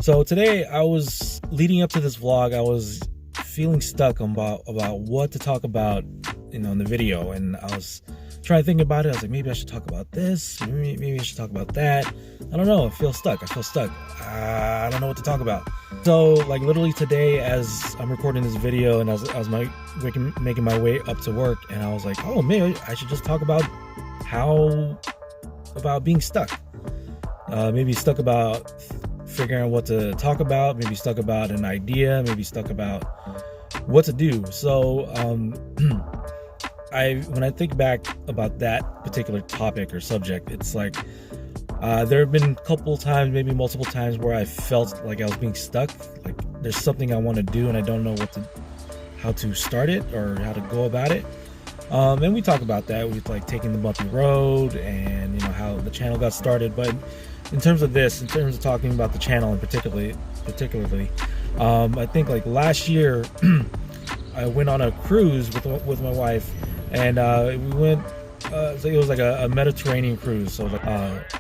So today I was leading up to this vlog. I was feeling stuck about what to talk about, in the video, and I was trying to think about it. I was like, maybe I should talk about this. Maybe I should talk about that. I don't know. I feel stuck. I don't know what to talk about. So like literally today, as I'm recording this video, and I was making my way up to work, and I was like, oh, maybe I should just talk about being stuck. Maybe stuck about figuring out what to talk about, maybe stuck about an idea, maybe stuck about what to do. So when I think back about that particular topic or subject, it's like there have been a couple times, maybe multiple times, where I felt like I was being stuck. Like there's something I want to do and I don't know how to start it or how to go about it. And we talk about that. We like taking the bumpy road and how the channel got started. But in terms of talking about the channel and particularly, I think like last year I went on a cruise with my wife, and we went. So it was like a Mediterranean cruise. So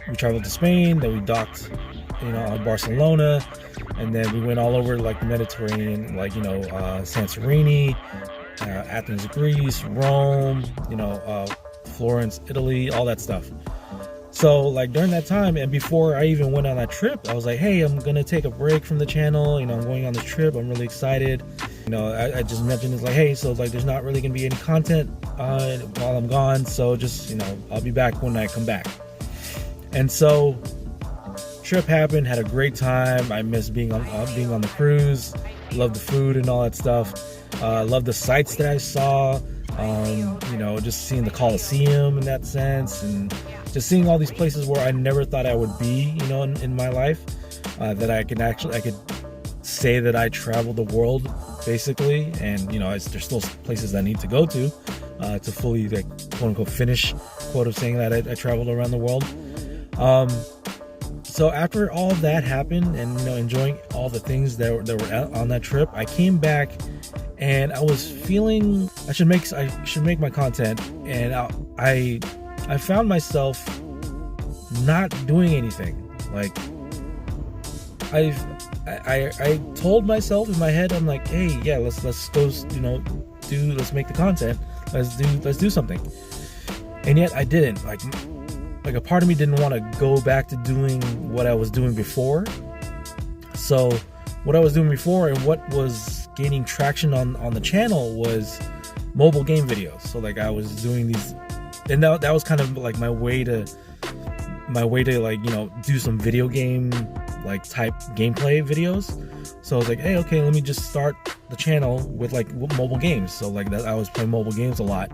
we traveled to Spain, then we docked, on Barcelona, and then we went all over like the Mediterranean, like Santorini, Athens, Greece, Rome, Florence, Italy, all that stuff. So like during that time, and before I even went on that trip, I was like, hey, I'm gonna take a break from the channel. I'm going on this trip. I'm really excited. I just mentioned it's like, hey, so like there's not really gonna be any content while I'm gone. So just I'll be back when I come back. And so trip happened, had a great time. I missed being on the cruise. Loved the food and all that stuff. Loved the sights that I saw. Just seeing the Colosseum in that sense, and just seeing all these places where I never thought I would be, in my life, that I could say that I traveled the world basically. And there's still places I need to go to fully, like, quote unquote finish quote of saying that I traveled around the world. So after all of that happened, and enjoying all the things that were on that trip, I came back and I was feeling I should make my content, and I found myself not doing anything. Like I told myself in my head, I'm like, hey, yeah, let's go, let's make the content, let's do something. And yet I didn't. Like a part of me didn't want to go back to doing what I was doing before. So what I was doing before and what was gaining traction on the channel was mobile game videos. So like I was doing these, and that was kind of like my way to like do some video game like type gameplay videos. So I was like, hey, okay, let me just start the channel with like mobile games. So like that, I was playing mobile games a lot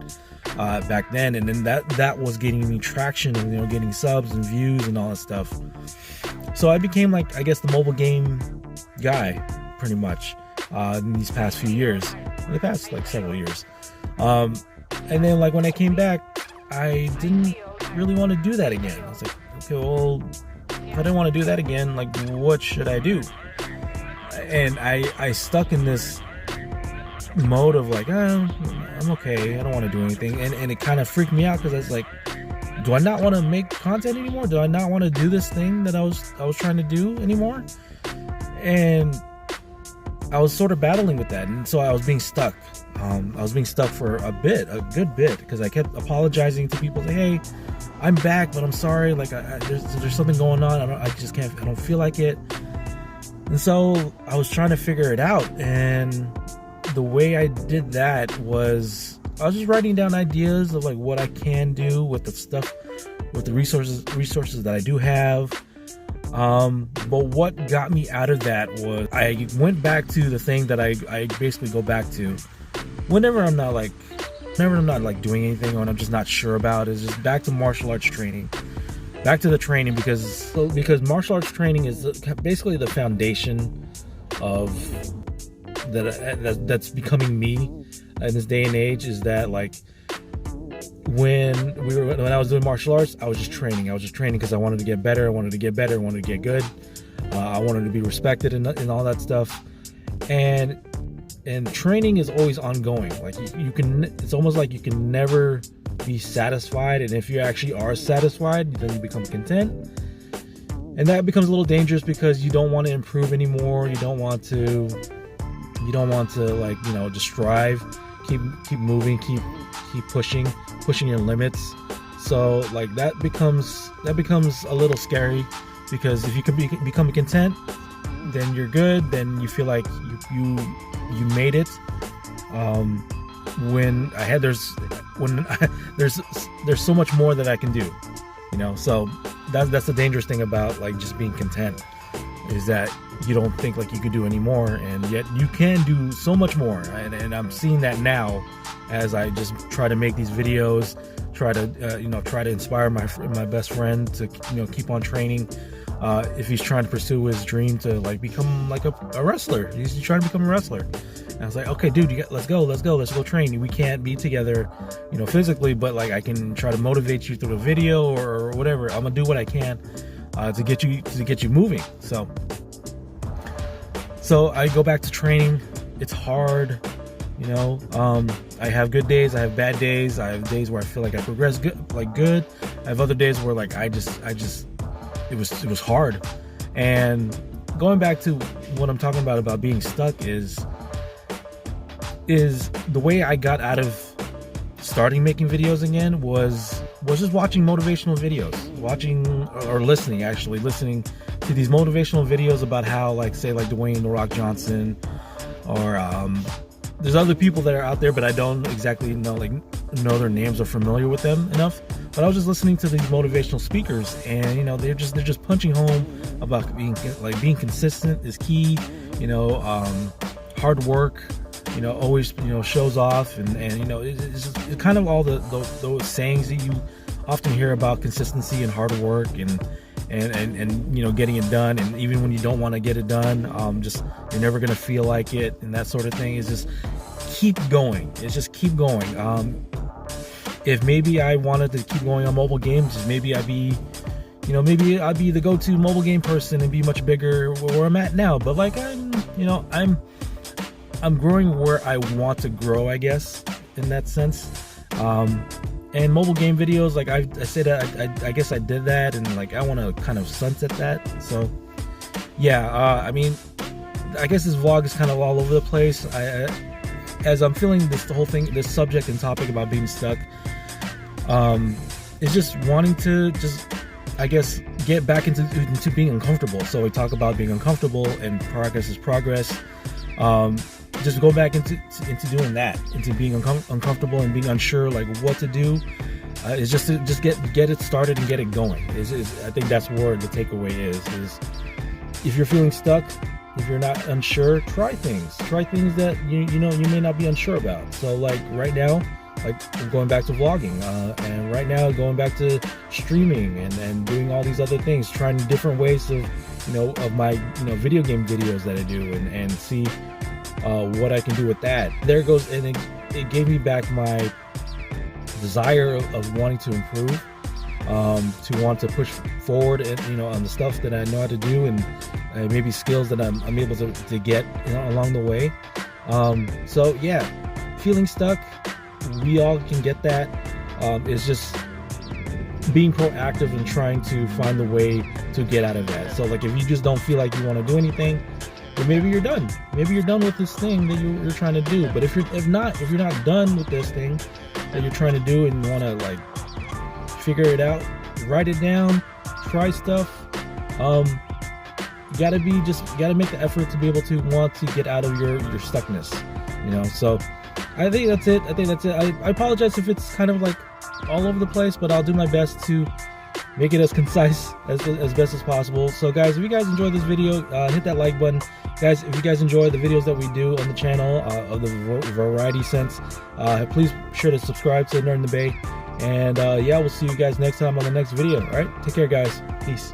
back then, and then that was getting me traction and getting subs and views and all that stuff. So I became like, I guess, the mobile game guy pretty much in these past few years, in the past like several years. And then like when I came back, I didn't really want to do that again. I was like, okay, well, if I didn't want to do that again, like what should I do? And I stuck in this mode of like, oh, I'm okay, I don't want to do anything. And it kind of freaked me out, because I was like, do I not want to make content anymore? Do I not want to do this thing that I was trying to do anymore? And I was sort of battling with that, and so I was being stuck. I was being stuck for a good bit, because I kept apologizing to people, like, hey, I'm back, but I'm sorry, like there's something going on. I don't feel like it. And so I was trying to figure it out, and the way I did that was I was just writing down ideas of like what I can do with the stuff, with the resources that I do have. But what got me out of that was I went back to the thing that I basically go back to whenever I'm not like doing anything, or I'm just not sure about, is just back to martial arts training. Back to the training, because martial arts training is basically the foundation of that's becoming me in this day and age. Is that like when I was doing martial arts, I was just training because I wanted to get better, I wanted to get good, I wanted to be respected and all that stuff. And training is always ongoing. Like it's almost like you can never be satisfied, and if you actually are satisfied, then you become content. And that becomes a little dangerous because you don't want to improve anymore. You don't want to like, you know, just strive, keep moving, keep pushing your limits. So like that becomes a little scary, because if you can become content, then you're good. Then you feel like you made it. There's so much more that I can do, you know. So that's the dangerous thing about like just being content, is that you don't think like you could do any more, and yet you can do so much more. And I'm seeing that now as I just try to make these videos, try to inspire my best friend to, you know, keep on training. If he's trying to pursue his dream to like become like a wrestler, he's trying to become a wrestler. And I was like, okay, dude, let's go train. We can't be together, you know, physically, but like I can try to motivate you through the video or whatever. I'm gonna do what I can to get you moving. So I go back to training. It's hard, you know. I have good days, I have bad days. I have days where I feel like I progress good. I have other days where like it was hard. And going back to what I'm talking about being stuck is the way I got out of starting making videos again was just watching motivational videos, listening to these motivational videos about how, like, say like Dwayne "The Rock" Johnson, or there's other people that are out there, but I don't exactly know their names or familiar with them enough. But I was just listening to these motivational speakers, and you know, they're just punching home about being consistent is key. You know, hard work, you know, always, you know, shows off, and you know, it's kind of all those sayings that you often hear about consistency and hard work, and you know, getting it done. And even when you don't want to get it done, just you're never gonna feel like it, and that sort of thing. Is just keep going. It's just keep going. If maybe I wanted to keep going on mobile games, maybe I'd be the go-to mobile game person and be much bigger where I'm at now. But like I'm growing where I want to grow, I guess, in that sense. And mobile game videos, like I said, I guess I did that, and like I want to kind of sunset that. So yeah, I mean, I guess this vlog is kind of all over the place. As I'm feeling this whole thing, this subject and topic about being stuck, is just wanting to just, I guess, get back into being uncomfortable. So we talk about being uncomfortable, and progress is progress. Just go back into doing that, into being uncomfortable and being unsure, like what to do. Is just to get it started and get it going. I think that's where the takeaway is if you're feeling stuck, if you're not unsure, try things that you know you may not be unsure about. So like right now, like I'm going back to vlogging, and right now going back to streaming and doing all these other things, trying different ways of my video game videos that I do, and see what I can do with that. There goes, and it gave me back my desire of wanting to improve, to want to push forward, and on the stuff that I know how to do, and maybe skills that I'm able to get along the way. So yeah, feeling stuck, we all can get that. It's just being proactive and trying to find the way to get out of that. So like if you just don't feel like you want to do anything, then maybe you're done. Maybe you're done with this thing that you're trying to do. But if you're not done with this thing that you're trying to do, and you want to like figure it out, write it down, try stuff. You gotta make the effort to be able to want to get out of your stuckness. So I think that's it. I apologize if it's kind of like all over the place, but I'll do my best to make it as concise as best as possible. So guys, if you guys enjoyed this video, hit that like button. Guys, if you guys enjoy the videos that we do on the channel, of the variety sense, please be sure to subscribe to Nerd in the Bay. And yeah, we'll see you guys next time on the next video. All right, take care guys. Peace.